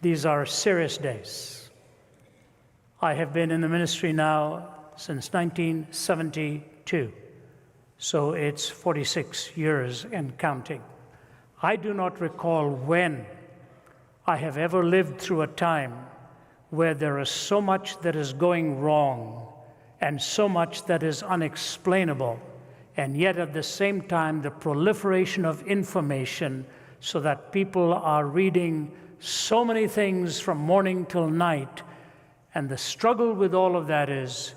These are serious days. I have been in the ministry now since 1972, so it's 46 years and counting. I do not recall when I have ever lived through a time where there is so much that is going wrong and so much that is unexplainable, and yet at the same time the proliferation of information so that people are reading so many things from morning till night, and the struggle with all of that is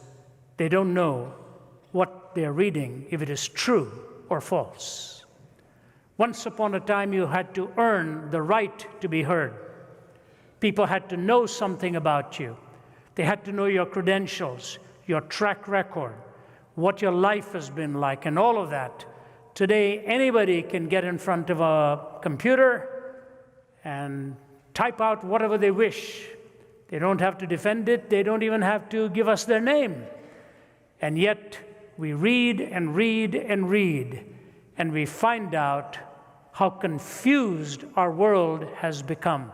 they don't know what they're reading, if it is true or false. Once upon a time, you had to earn the right to be heard. People had to know something about you. They had to know your credentials, your track record, what your life has been like, and all of that. Today, anybody can get in front of a computer and type out whatever they wish. They don't have to defend it. They don't even have to give us their name. And yet, we read and read and read, and we find out how confused our world has become.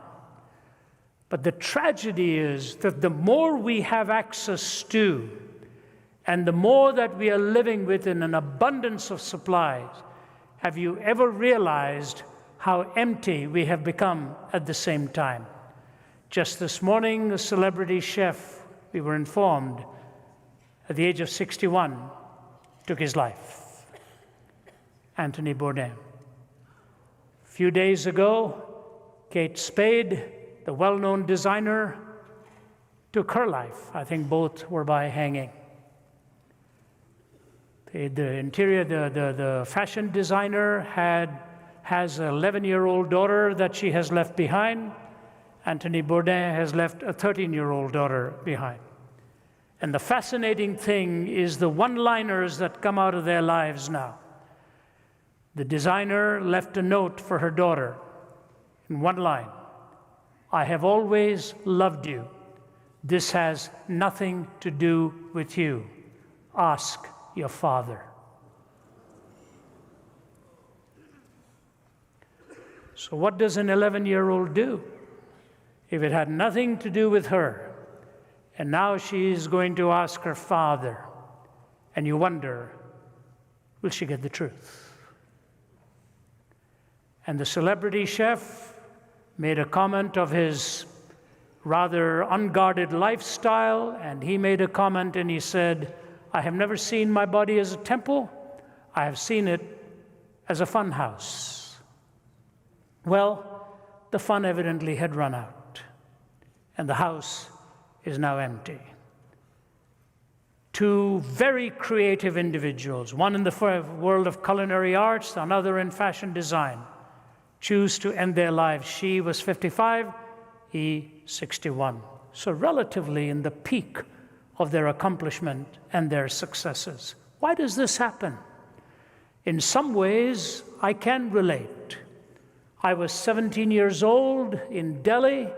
But the tragedy is that the more we have access to, and the more that we are living within an abundance of supplies, have you ever realized how empty we have become at the same time? Just this morning, a celebrity chef, we were informed, at the age of 61, took his life. Anthony Bourdain. A few days ago, Kate Spade, the well-known designer, took her life. I think both were by hanging. The fashion designer has an 11-year-old daughter that she has left behind. Anthony Bourdain has left a 13-year-old daughter behind. And the fascinating thing is the one-liners that come out of their lives now. The designer left a note for her daughter in one line: "I have always loved you. This has nothing to do with you. Ask your father." So what does an 11-year-old do? If it had nothing to do with her, and now she's going to ask her father, and you wonder, will she get the truth? And the celebrity chef made a comment of his rather unguarded lifestyle, and he made a comment and he said, "I have never seen my body as a temple. I have seen it as a fun house." Well, the fun evidently had run out, and the house is now empty. Two very creative individuals, one in the world of culinary arts, another in fashion design, choose to end their lives. She was 55, he 61. So relatively in the peak of their accomplishment and their successes. Why does this happen? In some ways, I can relate. I was 17 years old in Delhi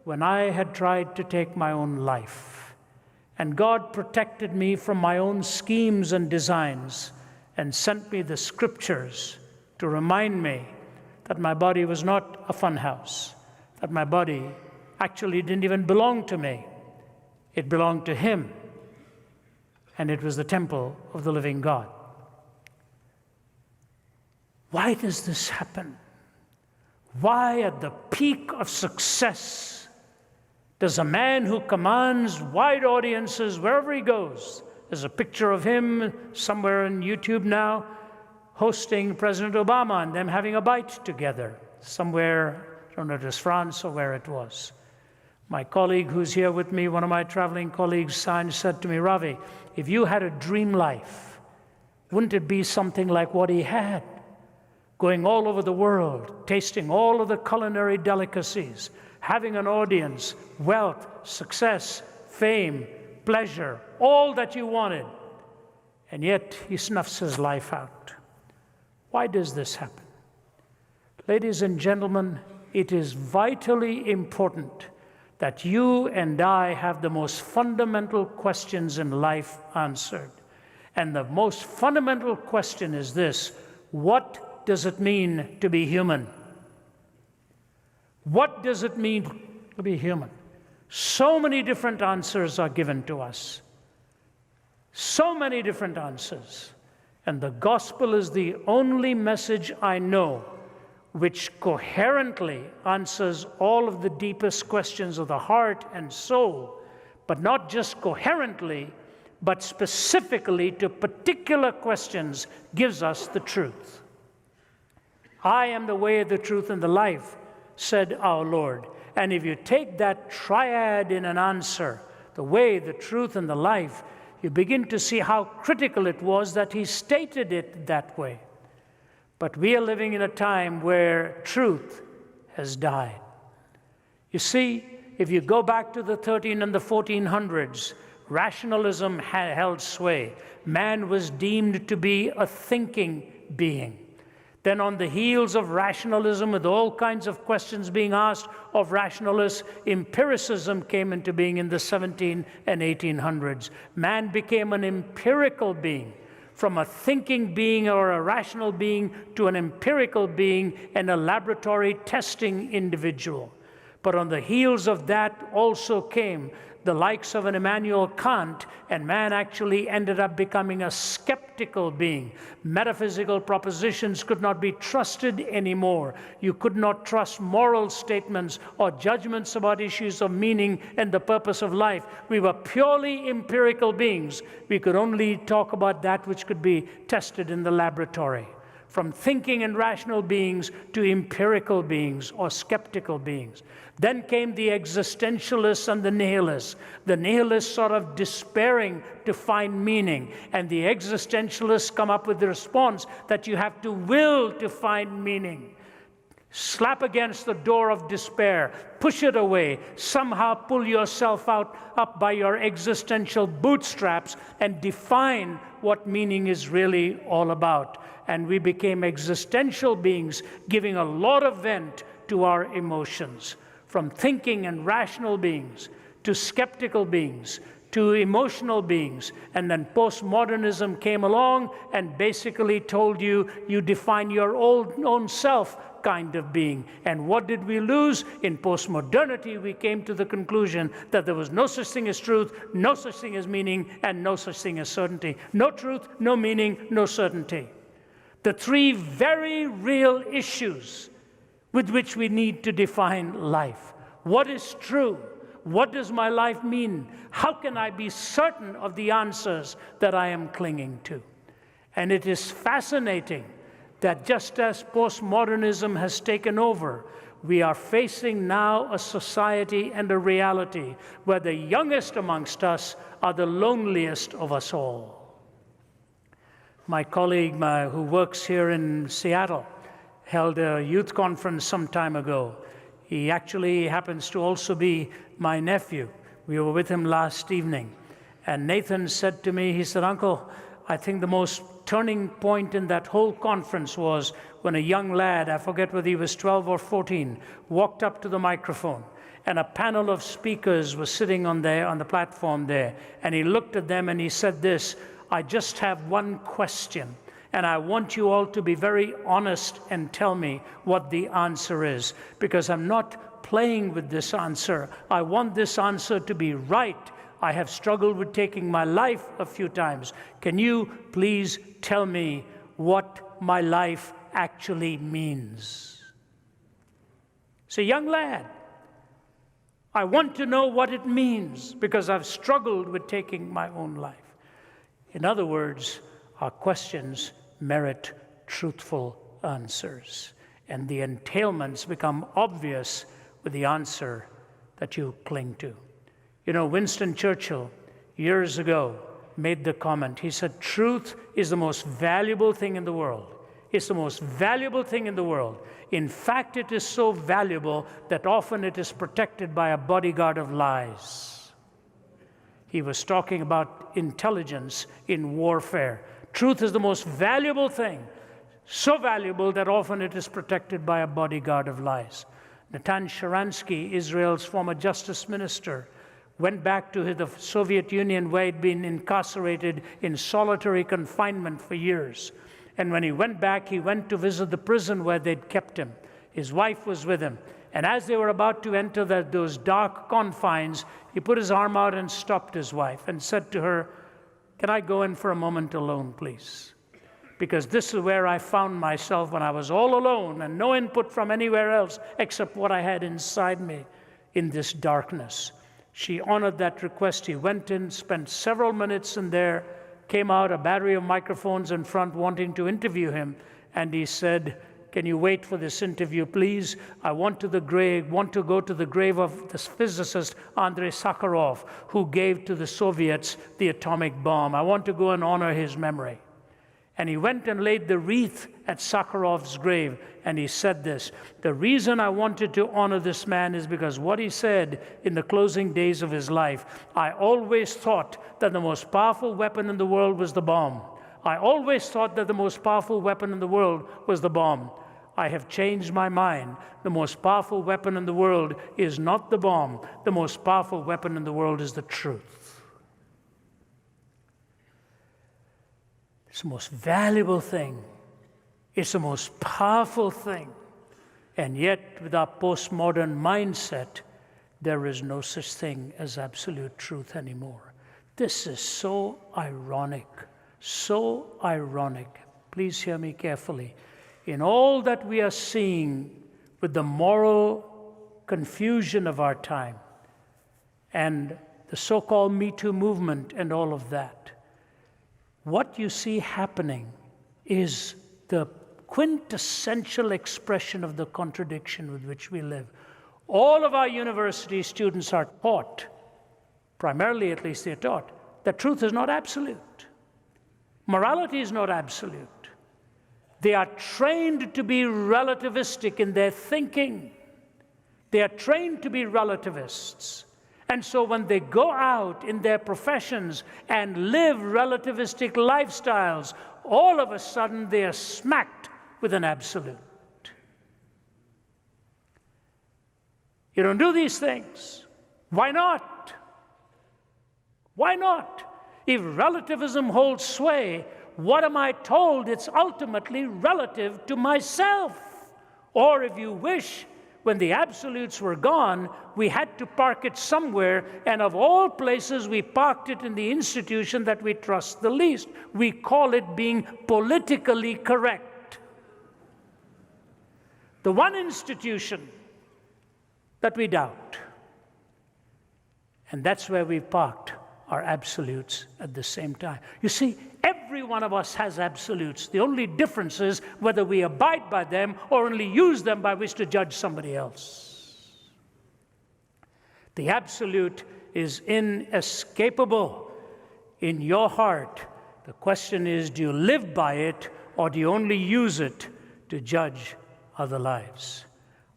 when I had tried to take my own life. And God protected me from my own schemes and designs and sent me the scriptures to remind me that my body was not a fun house, that my body actually didn't even belong to me. It belonged to Him, and it was the temple of the living God. Why does this happen? Why, at the peak of success, does a man who commands wide audiences wherever he goes, there's a picture of him somewhere on YouTube now, hosting President Obama and them having a bite together somewhere, I don't know if it was France or where it was. My colleague who's here with me, one of my traveling colleagues, said to me, "Ravi, if you had a dream life, wouldn't it be something like what he had? Going all over the world, tasting all of the culinary delicacies, having an audience, wealth, success, fame, pleasure, all that you wanted." And yet he snuffs his life out. Why does this happen? Ladies and gentlemen, it is vitally important that you and I have the most fundamental questions in life answered. And the most fundamental question is this: what does it mean to be human? What does it mean to be human. So many different answers are given to us. So many different answers. And the gospel is the only message I know which coherently answers all of the deepest questions of the heart and soul, but not just coherently, but specifically to particular questions, gives us the truth. I am the way, the truth, and the life, said our Lord. And if you take that triad in an answer, the way, the truth, and the life, you begin to see how critical it was that he stated it that way. But we are living in a time where truth has died. You see, if you go back to the 1300s and the 1400s, rationalism held sway. Man was deemed to be a thinking being. Then on the heels of rationalism, with all kinds of questions being asked of rationalists, empiricism came into being in the 1700s and 1800s. Man became an empirical being, from a thinking being or a rational being to an empirical being and a laboratory testing individual. But on the heels of that also came the likes of an Immanuel Kant, and man actually ended up becoming a skeptical being. Metaphysical propositions could not be trusted anymore. You could not trust moral statements or judgments about issues of meaning and the purpose of life. We were purely empirical beings. We could only talk about that which could be tested in the laboratory. From thinking and rational beings to empirical beings or skeptical beings. Then came the existentialists and the nihilists. The nihilists sort of despairing to find meaning, and the existentialists come up with the response that you have to will to find meaning. Slap against the door of despair, push it away, somehow pull yourself up by your existential bootstraps and define what meaning is really all about. And we became existential beings, giving a lot of vent to our emotions. From thinking and rational beings, to skeptical beings, to emotional beings. And then postmodernism came along and basically told you, you define your own self kind of being. And what did we lose? In postmodernity, we came to the conclusion that there was no such thing as truth, no such thing as meaning, and no such thing as certainty. No truth, no meaning, no certainty. The three very real issues with which we need to define life. What is true? What does my life mean? How can I be certain of the answers that I am clinging to? And it is fascinating that just as postmodernism has taken over, we are facing now a society and a reality where the youngest amongst us are the loneliest of us all. My colleague who works here in Seattle held a youth conference some time ago. He actually happens to also be my nephew. We were with him last evening. And Nathan said to me, he said, "Uncle, I think the most turning point in that whole conference was when a young lad, I forget whether he was 12 or 14, walked up to the microphone. And a panel of speakers was sitting on the platform there. And he looked at them and he said this, 'I just have one question. And I want you all to be very honest and tell me what the answer is, because I'm not playing with this answer. I want this answer to be right. I have struggled with taking my life a few times. Can you please tell me what my life actually means?'" It's a young lad. I want to know what it means because I've struggled with taking my own life. In other words, our questions merit truthful answers, and the entailments become obvious with the answer that you cling to. You know, Winston Churchill, years ago, made the comment. He said, "Truth is the most valuable thing in the world. It's the most valuable thing in the world. In fact, it is so valuable that often it is protected by a bodyguard of lies." He was talking about intelligence in warfare. Truth is the most valuable thing, so valuable that often it is protected by a bodyguard of lies. Natan Sharansky, Israel's former justice minister, went back to the Soviet Union where he'd been incarcerated in solitary confinement for years. And when he went back, he went to visit the prison where they'd kept him. His wife was with him. And as they were about to enter those dark confines, he put his arm out and stopped his wife and said to her, "Can I go in for a moment alone, please? Because this is where I found myself when I was all alone and no input from anywhere else except what I had inside me in this darkness." She honored that request. He went in, spent several minutes in there, came out, a battery of microphones in front wanting to interview him, and he said, "Can you wait for this interview, please? I want to go to the grave of this physicist, Andrei Sakharov, who gave to the Soviets the atomic bomb. I want to go and honor his memory." And he went and laid the wreath at Sakharov's grave, and he said this: "The reason I wanted to honor this man is because what he said in the closing days of his life. I always thought that the most powerful weapon in the world was the bomb. I always thought that the most powerful weapon in the world was the bomb. I have changed my mind. The most powerful weapon in the world is not the bomb. The most powerful weapon in the world is the truth." It's the most valuable thing. It's the most powerful thing. And yet, with our postmodern mindset, there is no such thing as absolute truth anymore. This is so ironic, so ironic. Please hear me carefully. In all that we are seeing with the moral confusion of our time and the so-called Me Too movement and all of that, what you see happening is the quintessential expression of the contradiction with which we live. All of our university students are taught, primarily at least they're taught, that truth is not absolute. Morality is not absolute. They are trained to be relativistic in their thinking. They are trained to be relativists. And so when they go out in their professions and live relativistic lifestyles, all of a sudden they are smacked with an absolute. You don't do these things. Why not? Why not? If relativism holds sway, what am I told? It's ultimately relative to myself. Or if you wish, when the absolutes were gone, we had to park it somewhere, and of all places, we parked it in the institution that we trust the least. We call it being politically correct. The one institution that we doubt. And that's where we parked our absolutes at the same time. You see, every one of us has absolutes. The only difference is whether we abide by them or only use them by which to judge somebody else. The absolute is inescapable in your heart. The question is, do you live by it or do you only use it to judge other lives?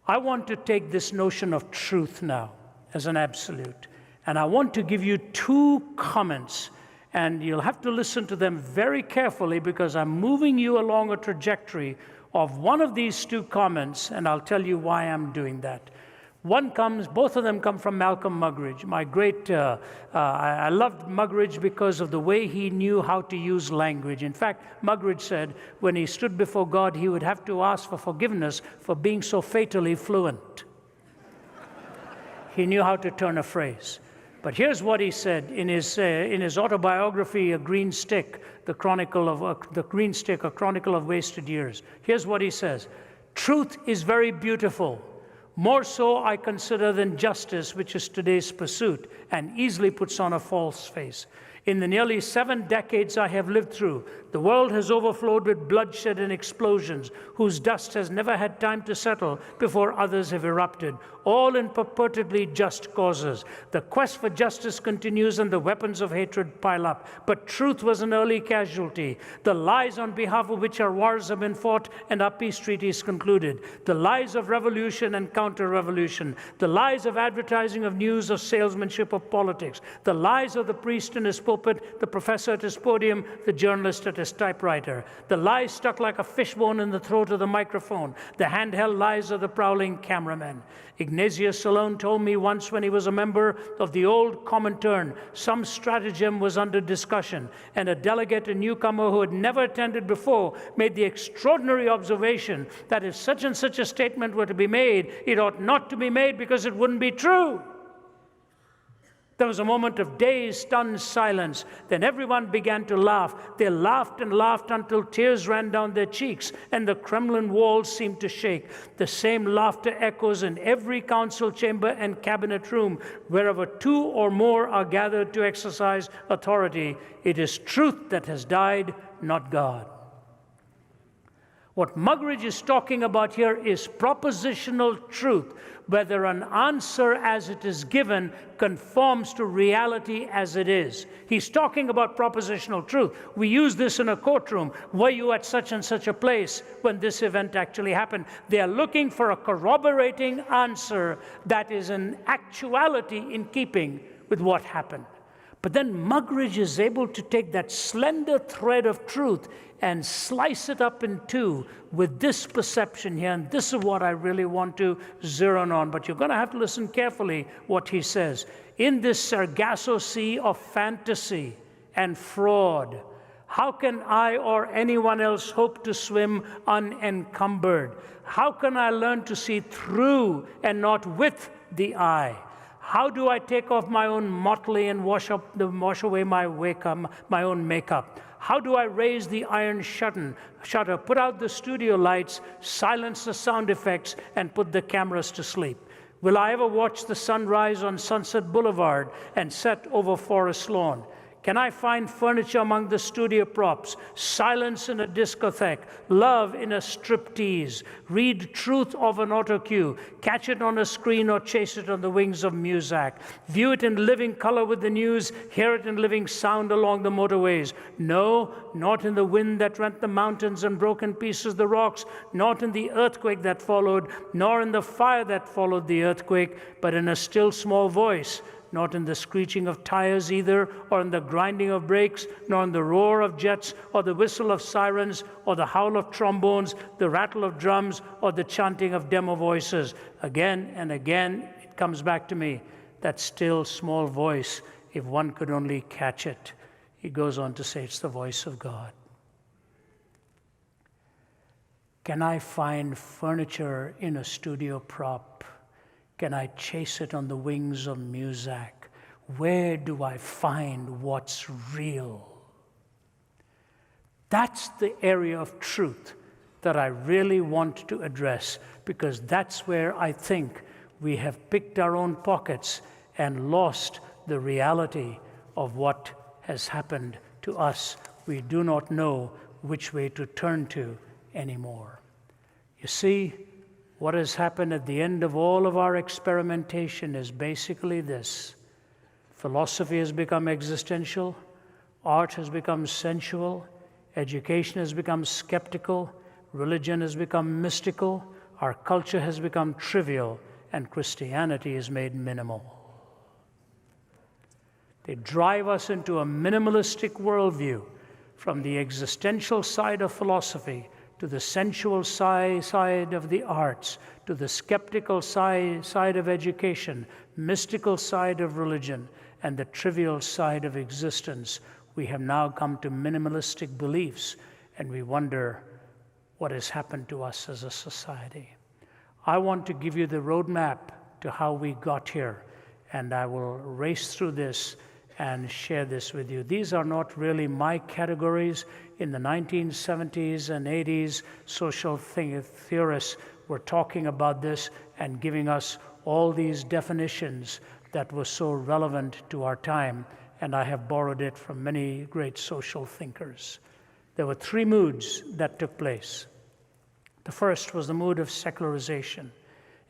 I want to take this notion of truth now as an absolute. And I want to give you two comments, and you'll have to listen to them very carefully because I'm moving you along a trajectory of one of these two comments, and I'll tell you why I'm doing that. Both of them come from Malcolm Muggeridge. I loved Muggeridge because of the way he knew how to use language. In fact, Muggeridge said when he stood before God, he would have to ask for forgiveness for being so fatally fluent. He knew how to turn a phrase. But here's what he said in his autobiography, A Green Stick, A Chronicle of Wasted Years. Here's what he says: "Truth is very beautiful, more so I consider than justice, which is today's pursuit, and easily puts on a false face. In the nearly 7 decades I have lived through, the world has overflowed with bloodshed and explosions, whose dust has never had time to settle before others have erupted, all in purportedly just causes. The quest for justice continues and the weapons of hatred pile up. But truth was an early casualty. The lies on behalf of which our wars have been fought and our peace treaties concluded. The lies of revolution and counter-revolution. The lies of advertising of news, of salesmanship, of politics. The lies of the priest in his pulpit pulpit, the professor at his podium, the journalist at his typewriter. The lies stuck like a fishbone in the throat of the microphone, the handheld lies of the prowling cameraman. Ignatius alone told me once, when he was a member of the old Comintern, some stratagem was under discussion, and a delegate, a newcomer who had never attended before, made the extraordinary observation that if such and such a statement were to be made, it ought not to be made because it wouldn't be true. There was a moment of dazed, stunned silence. Then everyone began to laugh. They laughed and laughed until tears ran down their cheeks, and the Kremlin walls seemed to shake. The same laughter echoes in every council chamber and cabinet room. Wherever two or more are gathered to exercise authority, it is truth that has died, not God. What Muggeridge is talking about here is propositional truth, whether an answer as it is given conforms to reality as it is. He's talking about propositional truth. We use this in a courtroom. Were you at such and such a place when this event actually happened? They are looking for a corroborating answer that is in actuality in keeping with what happened. But then Muggeridge is able to take that slender thread of truth and slice it up in two with this perception here, and this is what I really want to zero in on. But you're going to have to listen carefully what he says. In this Sargasso sea of fantasy and fraud, how can I or anyone else hope to swim unencumbered? How can I learn to see through and not with the eye? How do I take off my own motley and wash away my own makeup? How do I raise the iron shutter, put out the studio lights, silence the sound effects, and put the cameras to sleep? Will I ever watch the sun rise on Sunset Boulevard and set over Forest Lawn? Can I find furniture among the studio props, silence in a discotheque, love in a striptease, read truth of an autocue, catch it on a screen or chase it on the wings of Muzak, view it in living color with the news, hear it in living sound along the motorways? No, not in the wind that rent the mountains and broke in pieces the rocks, not in the earthquake that followed, nor in the fire that followed the earthquake, but in a still small voice. Not in the screeching of tires either, or in the grinding of brakes, nor in the roar of jets, or the whistle of sirens, or the howl of trombones, the rattle of drums, or the chanting of demo voices. Again and again, it comes back to me, that still small voice, if one could only catch it. He goes on to say it's the voice of God. Can I find furniture in a studio prop? Can I chase it on the wings of Muzak? Where do I find what's real? That's the area of truth that I really want to address, because that's where I think we have picked our own pockets and lost the reality of what has happened to us. We do not know which way to turn to anymore. You see, what has happened at the end of all of our experimentation is basically this. Philosophy has become existential, art has become sensual, education has become skeptical, religion has become mystical, our culture has become trivial, and Christianity is made minimal. They drive us into a minimalistic worldview, from the existential side of philosophy to the sensual side of the arts, to the skeptical side of education, mystical side of religion, and the trivial side of existence. We have now come to minimalistic beliefs, and we wonder what has happened to us as a society. I want to give you the roadmap to how we got here, and I will race through this and share this with you. These are not really my categories. In the 1970s and 80s, social theorists were talking about this and giving us all these definitions that were so relevant to our time, and I have borrowed it from many great social thinkers. There were three moods that took place. The first was the mood of secularization,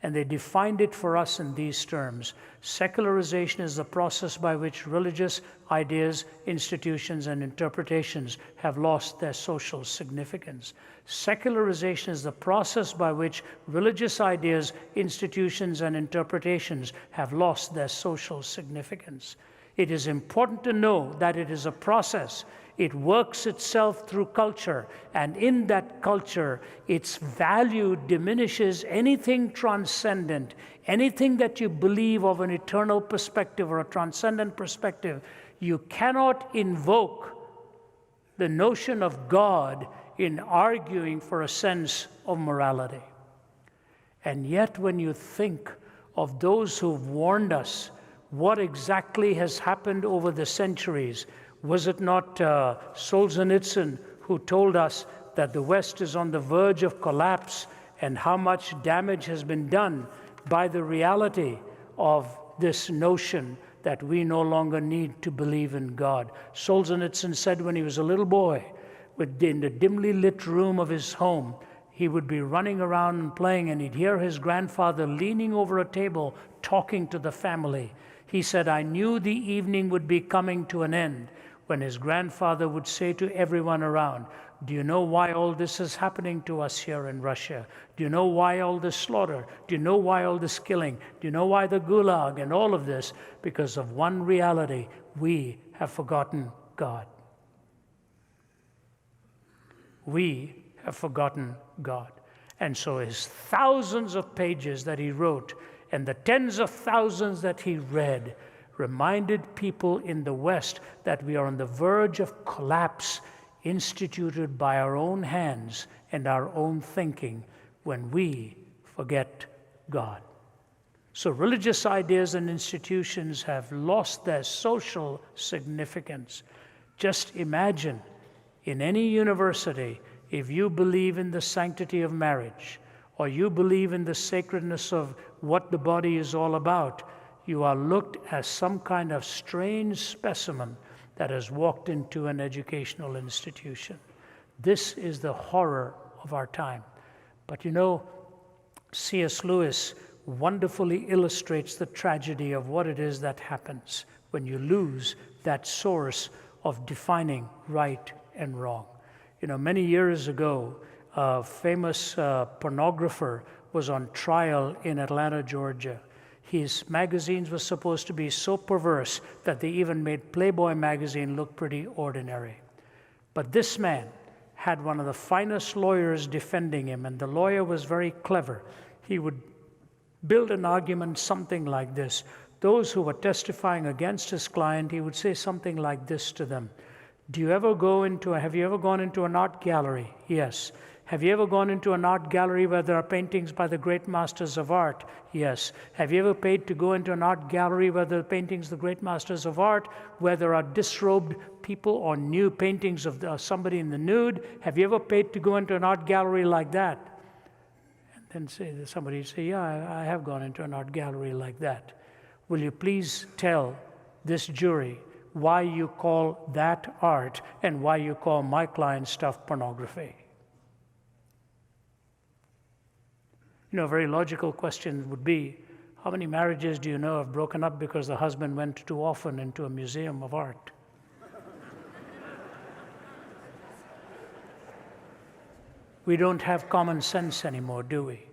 and they defined it for us in these terms. Secularization is the process by which religious ideas, institutions, and interpretations have lost their social significance. Secularization is the process by which religious ideas, institutions, and interpretations have lost their social significance. It is important to know that it is a process. It works itself through culture, and in that culture, its value diminishes anything transcendent, anything that you believe of an eternal perspective or a transcendent perspective. You cannot invoke the notion of God in arguing for a sense of morality. And yet, when you think of those who've warned us, what exactly has happened over the centuries? Was it not Solzhenitsyn who told us that the West is on the verge of collapse, and how much damage has been done by the reality of this notion that we no longer need to believe in God? Solzhenitsyn said when he was a little boy, in the dimly lit room of his home, he would be running around and playing, and he'd hear his grandfather leaning over a table talking to the family. He said, I knew the evening would be coming to an end when his grandfather would say to everyone around, do you know why all this is happening to us here in Russia? Do you know why all this slaughter? Do you know why all this killing? Do you know why the gulag and all of this? Because of one reality: we have forgotten God. We have forgotten God. And so his thousands of pages that he wrote and the tens of thousands that he read reminded people in the West that we are on the verge of collapse instituted by our own hands and our own thinking when we forget God. So religious ideas and institutions have lost their social significance. Just imagine, in any university, if you believe in the sanctity of marriage, or you believe in the sacredness of what the body is all about, you are looked as some kind of strange specimen that has walked into an educational institution. This is the horror of our time. But you know, C.S. Lewis wonderfully illustrates the tragedy of what it is that happens when you lose that source of defining right and wrong. You know, many years ago, a famous pornographer was on trial in Atlanta, Georgia. His magazines were supposed to be so perverse that they even made Playboy magazine look pretty ordinary. But this man had one of the finest lawyers defending him, and the lawyer was very clever. He would build an argument something like this. Those who were testifying against his client, he would say something like this to them. Have you ever gone into an art gallery? Yes. Have you ever gone into an art gallery where there are paintings by the great masters of art? Yes. Have you ever paid to go into an art gallery where there are paintings of the great masters of art, where there are disrobed people or new paintings of somebody in the nude? Have you ever paid to go into an art gallery like that? And then somebody say, yeah, I have gone into an art gallery like that. Will you please tell this jury why you call that art and why you call my client's stuff pornography? You know, a very logical question would be, how many marriages do you know have broken up because the husband went too often into a museum of art? We don't have common sense anymore, do we?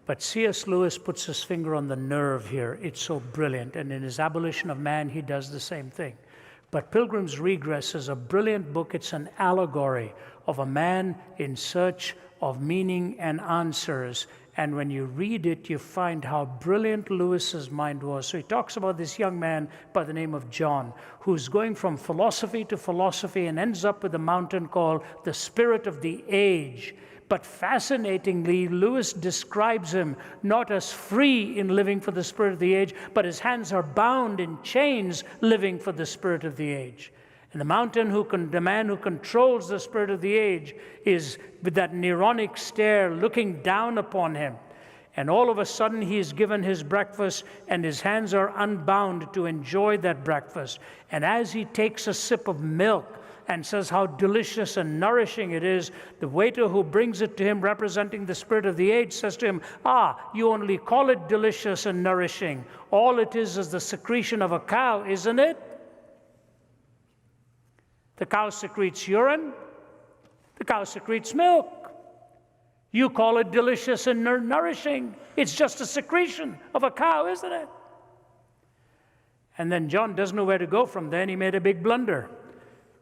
But C.S. Lewis puts his finger on the nerve here. It's so brilliant. And in his Abolition of Man, he does the same thing. But Pilgrim's Regress is a brilliant book. It's an allegory of a man in search of meaning and answers. And when you read it, you find how brilliant Lewis's mind was. So he talks about this young man by the name of John, who's going from philosophy to philosophy and ends up with a mountain called the Spirit of the Age. But fascinatingly, Lewis describes him not as free in living for the Spirit of the Age, but his hands are bound in chains living for the Spirit of the Age. And the man who controls the Spirit of the Age is with that Neronic stare looking down upon him. And all of a sudden he is given his breakfast and his hands are unbound to enjoy that breakfast. And as he takes a sip of milk and says how delicious and nourishing it is, the waiter who brings it to him representing the Spirit of the Age says to him, you only call it delicious and nourishing. All it is the secretion of a cow, isn't it? The cow secretes urine. The cow secretes milk. You call it delicious and nourishing. It's just a secretion of a cow, isn't it? And then John doesn't know where to go from there, and he made a big blunder.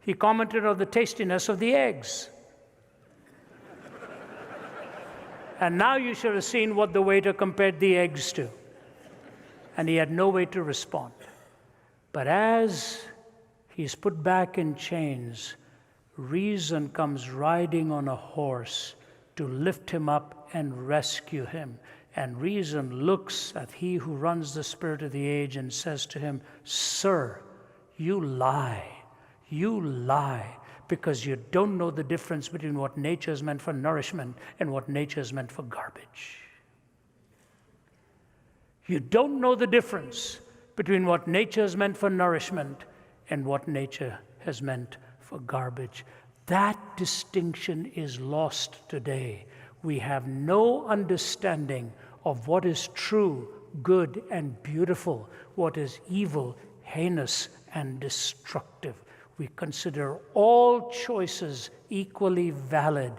He commented on the tastiness of the eggs. And now you should have seen what the waiter compared the eggs to. And he had no way to respond. But as he's put back in chains, reason comes riding on a horse to lift him up and rescue him. And reason looks at he who runs the spirit of the age and says to him, "Sir, you lie. You lie because you don't know the difference between what nature is meant for nourishment and what nature is meant for garbage. You don't know the difference between what nature is meant for nourishment and what nature has meant for garbage." That distinction is lost today. We have no understanding of what is true, good, and beautiful, what is evil, heinous, and destructive. We consider all choices equally valid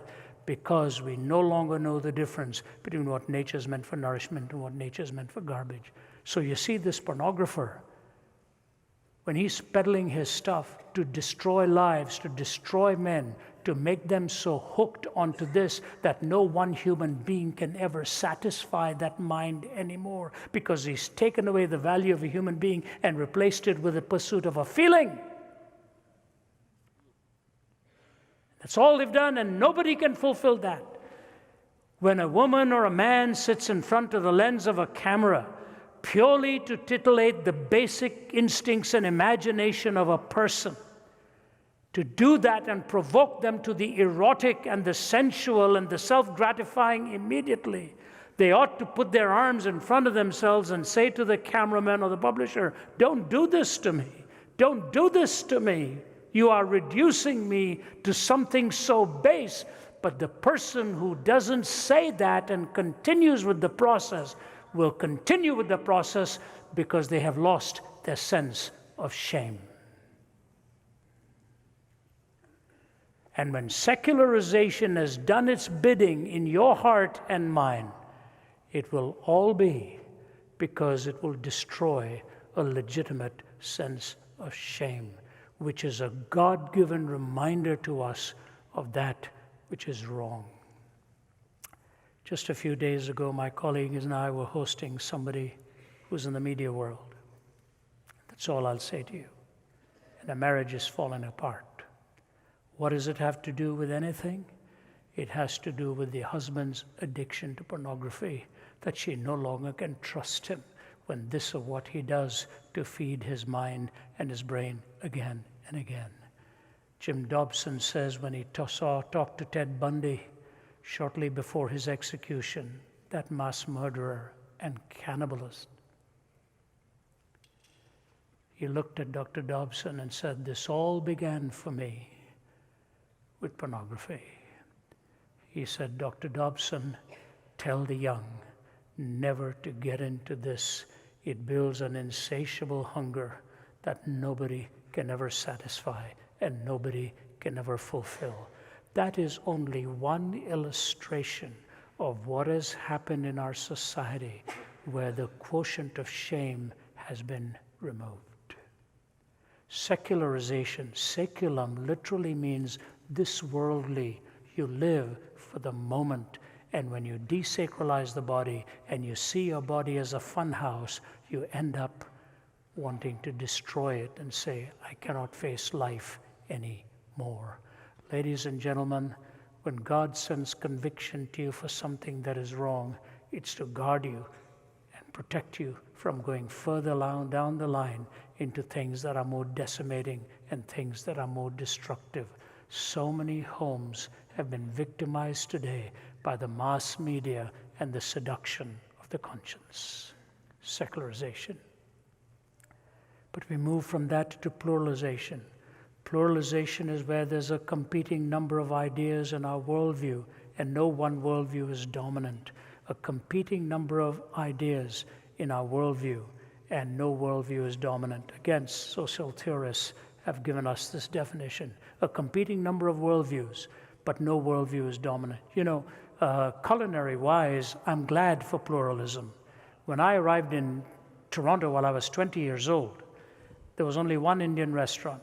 because we no longer know the difference between what nature is meant for nourishment and what nature is meant for garbage. So you see this pornographer, when he's peddling his stuff to destroy lives, to destroy men, to make them so hooked onto this that no one human being can ever satisfy that mind anymore because he's taken away the value of a human being and replaced it with the pursuit of a feeling. That's all they've done, and nobody can fulfill that. When a woman or a man sits in front of the lens of a camera purely to titillate the basic instincts and imagination of a person, to do that and provoke them to the erotic and the sensual and the self-gratifying immediately, they ought to put their arms in front of themselves and say to the cameraman or the publisher, "Don't do this to me. Don't do this to me. You are reducing me to something so base." But the person who doesn't say that and continues with the process will continue with the process because they have lost their sense of shame. And when secularization has done its bidding in your heart and mine, it will all be because it will destroy a legitimate sense of shame, which is a God-given reminder to us of that which is wrong. Just a few days ago, my colleagues and I were hosting somebody who's in the media world. That's all I'll say to you. And a marriage is falling apart. What does it have to do with anything? It has to do with the husband's addiction to pornography, that she no longer can trust him when this is what he does to feed his mind and his brain again and again. Jim Dobson says when he talked to Ted Bundy shortly before his execution, that mass murderer and cannibalist, he looked at Dr. Dobson and said, "This all began for me with pornography." He said, "Dr. Dobson, tell the young never to get into this. It builds an insatiable hunger that nobody can ever satisfy and nobody can ever fulfill." That is only one illustration of what has happened in our society where the quotient of shame has been removed. Secularization, seculum, literally means this worldly. You live for the moment. And when you desacralize the body and you see your body as a fun house, you end up wanting to destroy it and say, "I cannot face life anymore." Ladies and gentlemen, when God sends conviction to you for something that is wrong, it's to guard you and protect you from going further down the line into things that are more decimating and things that are more destructive. So many homes have been victimized today by the mass media and the seduction of the conscience. Secularization. But we move from that to pluralization. Pluralization is where there's a competing number of ideas in our worldview, and no one worldview is dominant. A competing number of ideas in our worldview, and no worldview is dominant. Again, social theorists have given us this definition. A competing number of worldviews, but no worldview is dominant. You know, culinary-wise, I'm glad for pluralism. When I arrived in Toronto while I was 20 years old, There was only one Indian restaurant,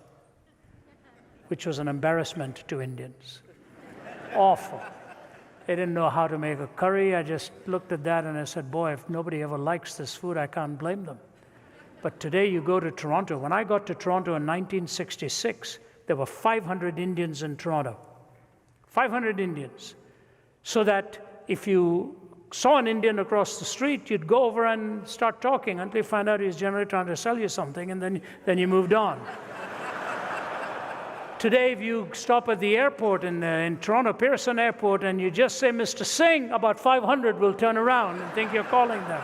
which was an embarrassment to Indians. Awful. They didn't know how to make a curry. I just looked at that and I said, boy, if nobody ever likes this food, I can't blame them. But today you go to Toronto. When I got to Toronto in 1966, there were 500 Indians in Toronto. 500 Indians. So that if you saw an Indian across the street, you'd go over and start talking until you find out he was generally trying to sell you something, and then you moved on. Today, if you stop at the airport in Toronto Pearson Airport and you just say, Mr. Singh, about 500 will turn around and think you're calling them.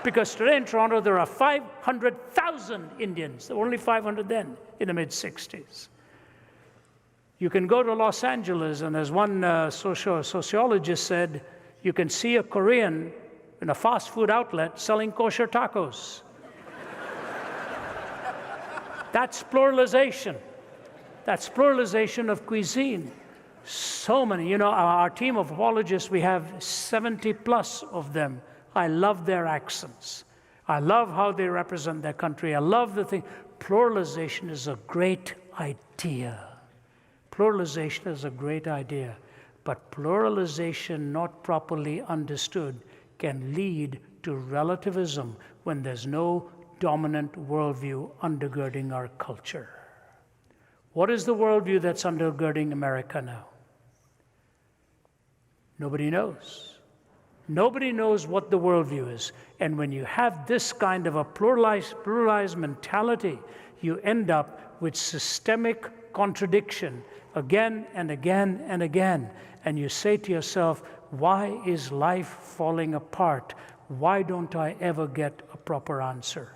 Because today in Toronto, there are 500,000 Indians. There were only 500 then, in the mid-60s. You can go to Los Angeles, and as one sociologist said, you can see a Korean in a fast food outlet selling kosher tacos. That's pluralization. That's pluralization of cuisine. So many, our team of apologists, we have 70 plus of them. I love their accents. I love how they represent their country. I love the thing. Pluralization is a great idea. Pluralization is a great idea. But pluralization not properly understood can lead to relativism when there's no dominant worldview undergirding our culture. What is the worldview that's undergirding America now? Nobody knows. Nobody knows what the worldview is. And when you have this kind of a pluralized mentality, you end up with systemic contradiction again and again and again. And you say to yourself, why is life falling apart? Why don't I ever get a proper answer?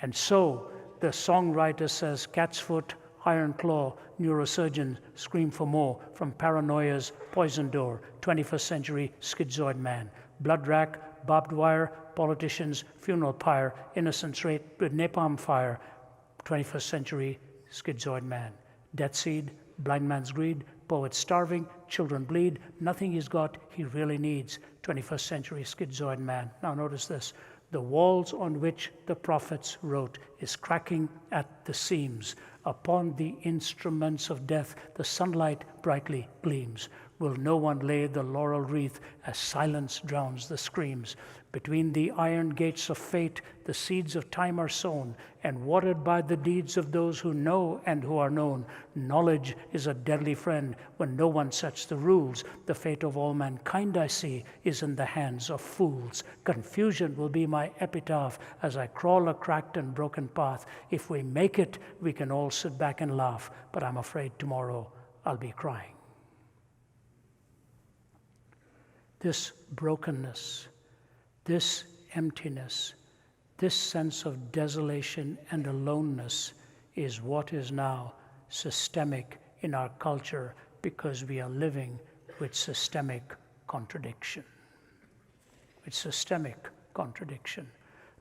And so the songwriter says, cat's foot, iron claw, neurosurgeons scream for more, from paranoia's poison door, 21st century schizoid man. Blood rack, barbed wire, politicians, funeral pyre, innocents raped with napalm fire, 21st century schizoid man. Death seed, blind man's greed, poet starving, children bleed, nothing he's got he really needs, 21st century schizoid man. Now notice this, the walls on which the prophets wrote is cracking at the seams. Upon the instruments of death, the sunlight brightly gleams. Will no one lay the laurel wreath as silence drowns the screams? Between the iron gates of fate, the seeds of time are sown, and watered by the deeds of those who know and who are known. Knowledge is a deadly friend when no one sets the rules. The fate of all mankind, I see, is in the hands of fools. Confusion will be my epitaph as I crawl a cracked and broken path. If we make it, we can all sit back and laugh, but I'm afraid tomorrow I'll be crying. This brokenness, this emptiness, this sense of desolation and aloneness is what is now systemic in our culture because we are living with systemic contradiction. With systemic contradiction.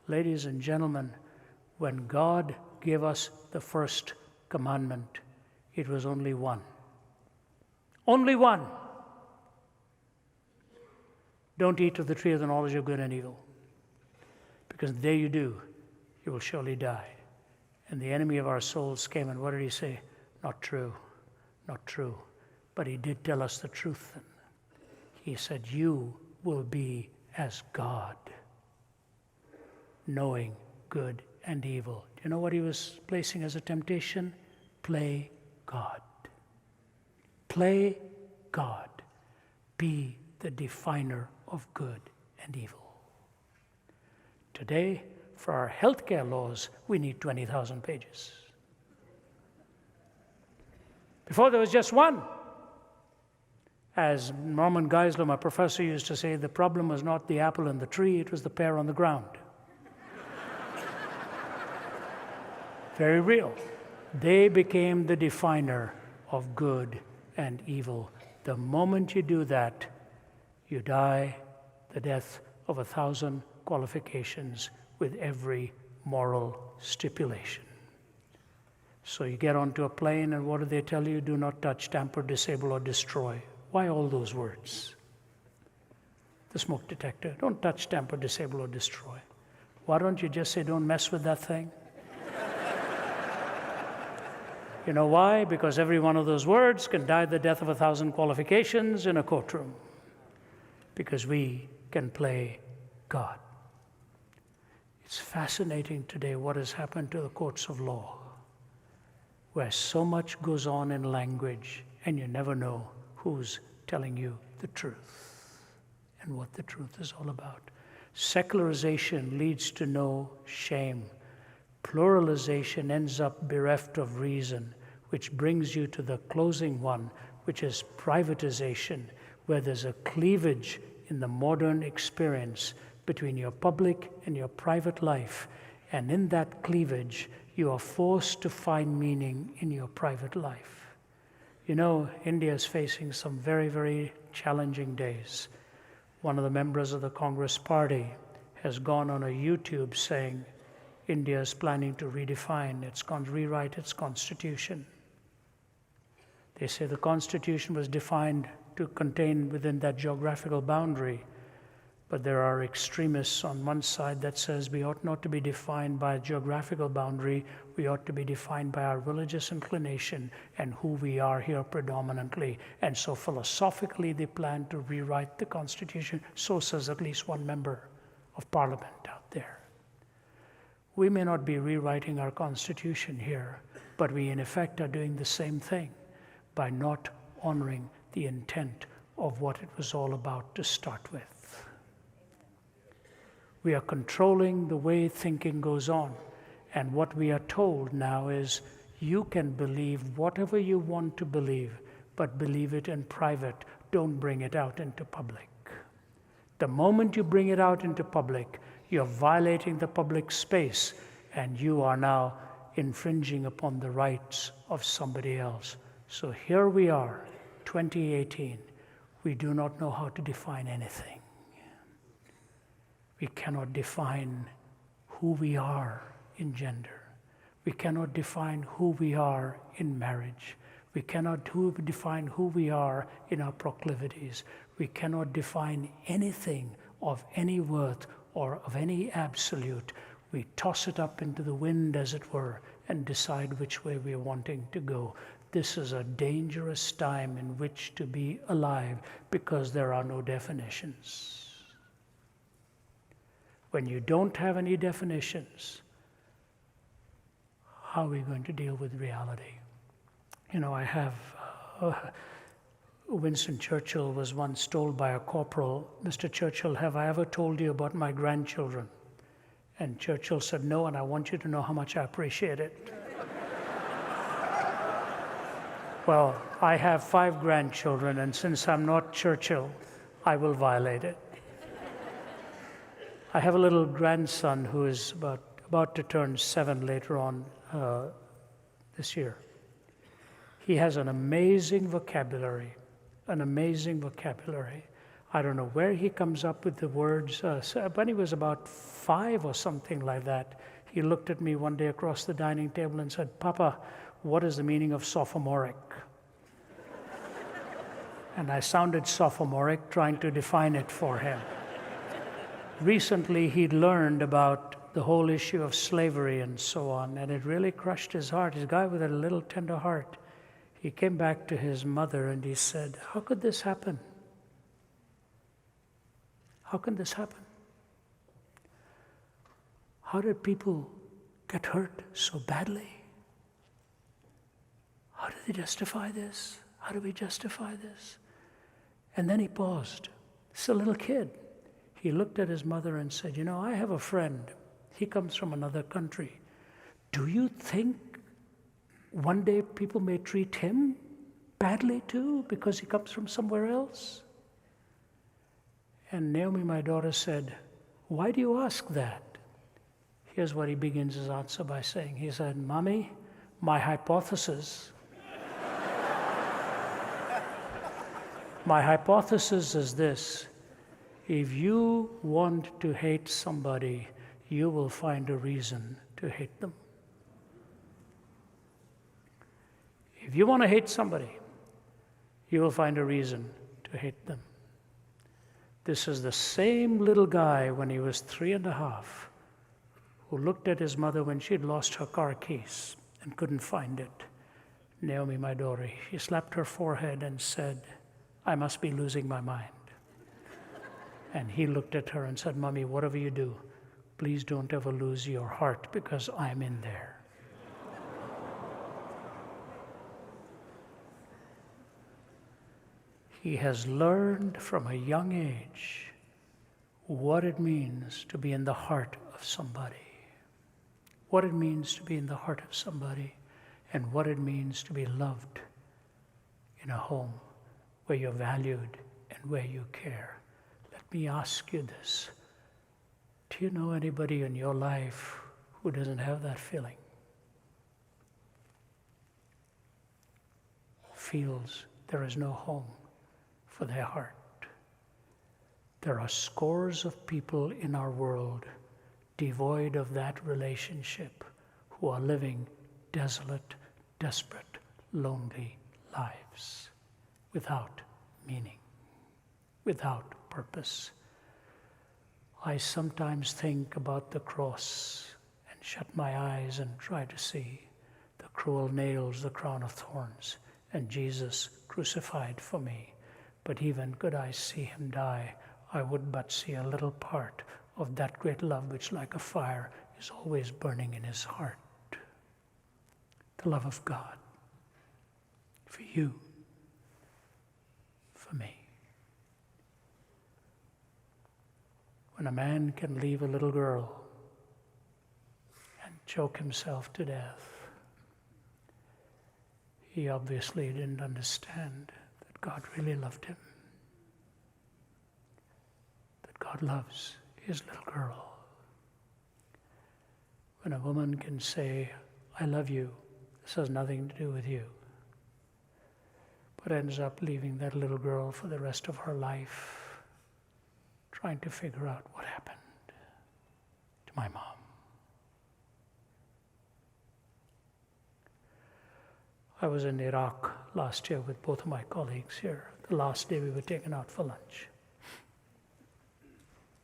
Ladies and gentlemen, when God gave us the first commandment, it was only one. Only one. Don't eat of the tree of the knowledge of good and evil, because the day you do, you will surely die. And the enemy of our souls came, and what did he say? Not true, not true. But he did tell us the truth then. He said, you will be as God, knowing good and evil. Do you know what he was placing as a temptation? Play God. Play God. Be the definer of good and evil. Today, for our healthcare laws, we need 20,000 pages. Before there was just one. As Norman Geisler, my professor, used to say, the problem was not the apple in the tree, it was the pear on the ground. Very real. They became the definer of good and evil. The moment you do that, you die the death of 1,000 qualifications with every moral stipulation. So you get onto a plane, and what do they tell you? Do not touch, tamper, disable, or destroy. Why all those words? The smoke detector. Don't touch, tamper, disable, or destroy. Why don't you just say, don't mess with that thing? You know why? Because every one of those words can die the death of 1,000 qualifications in a courtroom. Because we can play God. It's fascinating today what has happened to the courts of law, where so much goes on in language and you never know who's telling you the truth and what the truth is all about. Secularization leads to no shame. Pluralization ends up bereft of reason, which brings you to the closing one, which is privatization, where there's a cleavage in the modern experience between your public and your private life. And in that cleavage, you are forced to find meaning in your private life. You know, India is facing some very, very challenging days. One of the members of the Congress Party has gone on a YouTube saying India is planning to rewrite its constitution. They say the constitution was defined to contain within that geographical boundary, but there are extremists on one side that says we ought not to be defined by a geographical boundary, we ought to be defined by our religious inclination and who we are here predominantly. And so philosophically they plan to rewrite the constitution, so says at least one member of parliament out there. We may not be rewriting our constitution here, but we in effect are doing the same thing by not honoring the intent of what it was all about to start with. We are controlling the way thinking goes on. And what we are told now is you can believe whatever you want to believe, but believe it in private. Don't bring it out into public. The moment you bring it out into public, you're violating the public space, and you are now infringing upon the rights of somebody else. So here we are, 2018. We do not know how to define anything. We cannot define who we are in gender. We cannot define who we are in marriage. We cannot define who we are in our proclivities. We cannot define anything of any worth or of any absolute. We toss it up into the wind, as it were, and decide which way we are wanting to go. This is a dangerous time in which to be alive because there are no definitions. When you don't have any definitions, how are we going to deal with reality? You know, I have, Winston Churchill was once told by a corporal, "Mr. Churchill, have I ever told you about my grandchildren?" And Churchill said, "No, and I want you to know how much I appreciate it." Well, I have 5 grandchildren, and since I'm not Churchill, I will violate it. I have a little grandson who is about to turn 7 later on this year. He has an amazing vocabulary, an amazing vocabulary. I don't know where he comes up with the words. When he was about 5 or something like that, he looked at me one day across the dining table and said, "Papa, what is the meaning of sophomoric?" And I sounded sophomoric, trying to define it for him. Recently, he'd learned about the whole issue of slavery and so on, and it really crushed his heart. He's a guy with a little tender heart. He came back to his mother and he said, "How could this happen? How can this happen? How did people get hurt so badly? How do they justify this? How do we justify this?" And then he paused. It's a little kid. He looked at his mother and said, "You know, I have a friend. He comes from another country. Do you think one day people may treat him badly too because he comes from somewhere else?" And Naomi, my daughter, said, "Why do you ask that?" Here's what he begins his answer by saying. He said, "Mommy, my hypothesis my hypothesis is this: if you want to hate somebody, you will find a reason to hate them. If you want to hate somebody, you will find a reason to hate them." This is the same little guy when he was 3.5 who looked at his mother when she'd lost her car keys and couldn't find it. Naomi, my daughter, she slapped her forehead and said, I must be losing my mind. And he looked at her and said, Mommy, whatever you do, please don't ever lose your heart because I'm in there. He has learned from a young age what it means to be in the heart of somebody, what it means to be in the heart of somebody, and what it means to be loved in a home where you're valued and where you care. Let me ask you this. Do you know anybody in your life who doesn't have that feeling? Feels there is no home for their heart. There are scores of people in our world devoid of that relationship who are living desolate, desperate, lonely lives without meaning, without purpose. I sometimes think about the cross and shut my eyes and try to see the cruel nails, the crown of thorns, and Jesus crucified for me. But even could I see him die, I would but see a little part of that great love which like a fire is always burning in his heart. The love of God for you, for me. When a man can leave a little girl and choke himself to death, he obviously didn't understand that God really loved him, that God loves his little girl. When a woman can say, I love you, this has nothing to do with you, but ends up leaving that little girl for the rest of her life, trying to figure out what happened to my mom. I was in Iraq last year with both of my colleagues here. The last day we were taken out for lunch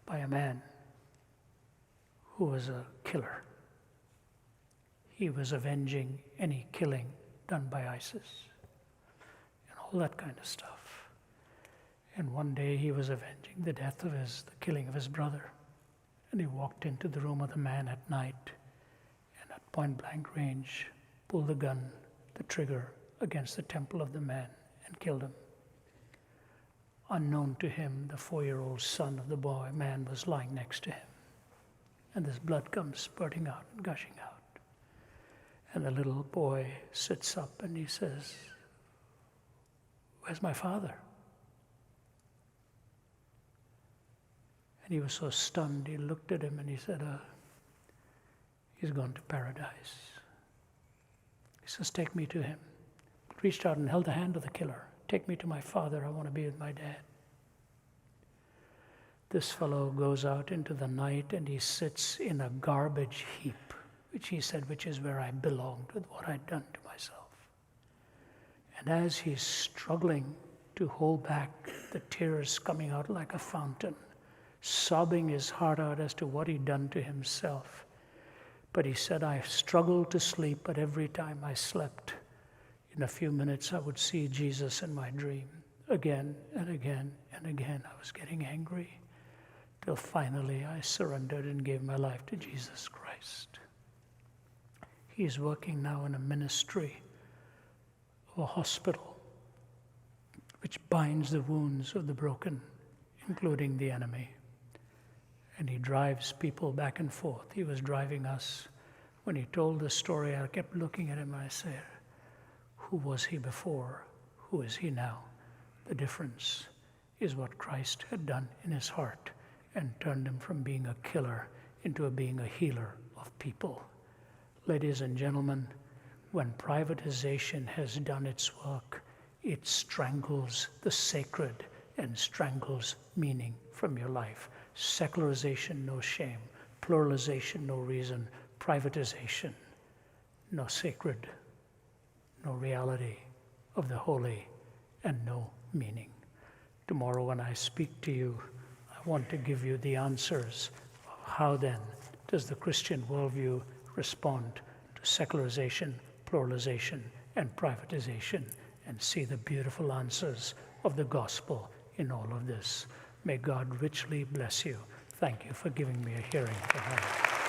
by a man who was a killer. He was avenging any killing done by ISIS and all that kind of stuff. And one day he was avenging the death of the killing of his brother. And he walked into the room of the man at night and at point blank range pulled the gun, the trigger, against the temple of the man and killed him. Unknown to him, the 4-year-old son of the man was lying next to him. And this blood comes spurting out and gushing out. And the little boy sits up and he says, where's my father? And he was so stunned, he looked at him and he said, he's gone to paradise. He says, take me to him. He reached out and held the hand of the killer. Take me to my father, I want to be with my dad. This fellow goes out into the night and he sits in a garbage heap, which he said, which is where I belonged with what I'd done to myself. And as he's struggling to hold back the tears coming out like a fountain, sobbing his heart out as to what he'd done to himself. But he said, I struggled to sleep, but every time I slept, in a few minutes I would see Jesus in my dream. Again and again and again, I was getting angry, till finally I surrendered and gave my life to Jesus Christ. He's working now in a ministry of a hospital which binds the wounds of the broken, including the enemy. And he drives people back and forth. He was driving us. When he told the story, I kept looking at him and I said, who was he before? Who is he now? The difference is what Christ had done in his heart and turned him from being a killer into being a healer of people. Ladies and gentlemen, when privatization has done its work, it strangles the sacred and strangles meaning from your life. Secularization, no shame. Pluralization, no reason. Privatization, no sacred, no reality of the holy, and no meaning. Tomorrow when I speak to you, I want to give you the answers of how then does the Christian worldview respond to secularization, pluralization, and privatization and see the beautiful answers of the gospel in all of this. May God richly bless you. Thank you for giving me a hearing tonight.